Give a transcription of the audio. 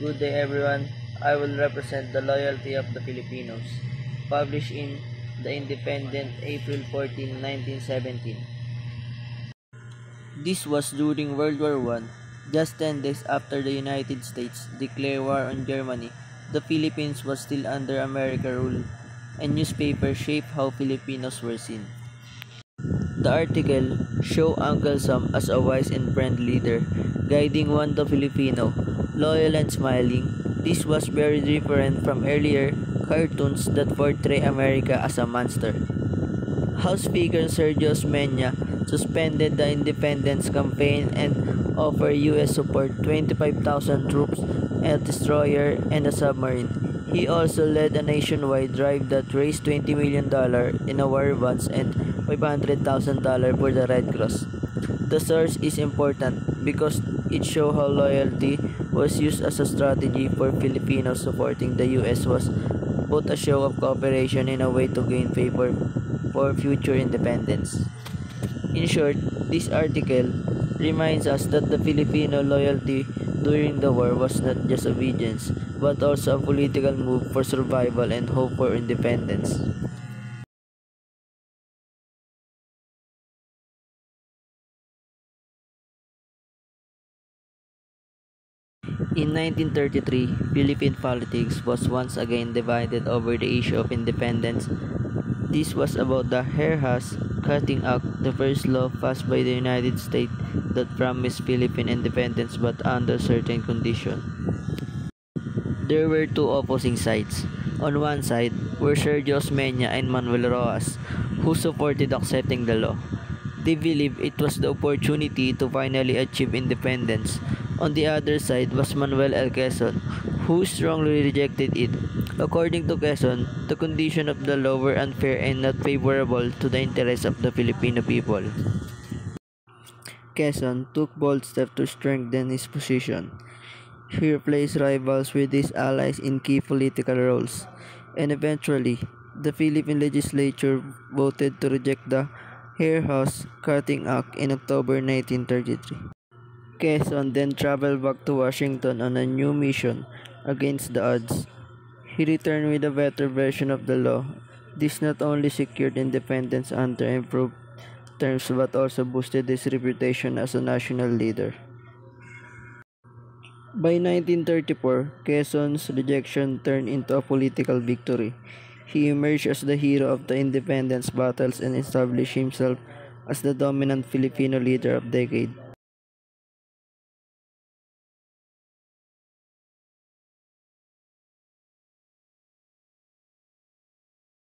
Good day everyone. I will represent the loyalty of the Filipinos. Published in The Independent, April 14, 1917. This was during World War I, just 10 days after the United States declared war on Germany. The Philippines was still under American rule, and newspapers shaped how Filipinos were seen. The article showed Uncle Sam as a wise and friendly leader, guiding Wanda Filipino, loyal and smiling. This was very different from earlier cartoons that portray America as a monster. House Speaker Sergio Osmeña suspended the independence campaign and offered U.S. support 25,000 troops, a destroyer, and a submarine. He also led a nationwide drive that raised $20 million in war bonds and $500,000 for the Red Cross. The source is important because it shows how loyalty was used as a strategy for Filipinos. Supporting the U.S. was both a show of cooperation and a way to gain favor for future independence. In short, this article reminds us that the Filipino loyalty during the war was not just obedience, but also a political move for survival and hope for independence. In 1933, Philippine politics was once again divided over the issue of independence. This was about the Hair-Has Cutting Act, the first law passed by the United States that promised Philippine independence but under certain conditions. There were two opposing sides. On one side were Sergio Osmeña and Manuel Rojas, who supported accepting the law. They believed it was the opportunity to finally achieve independence. On the other side was Manuel L. Quezon, who strongly rejected it. According to Quezon, the conditions of the law were unfair and not favorable to the interests of the Filipino people. Quezon took bold steps to strengthen his position. He replaced rivals with his allies in key political roles, and eventually, the Philippine legislature voted to reject the Hair-Has Cutting Act in October 1933. Quezon then traveled back to Washington on a new mission against the odds. He returned with a better version of the law. This not only secured independence under improved terms but also boosted his reputation as a national leader. By 1934, Quezon's rejection turned into a political victory. He emerged as the hero of the independence battles and established himself as the dominant Filipino leader of the decade.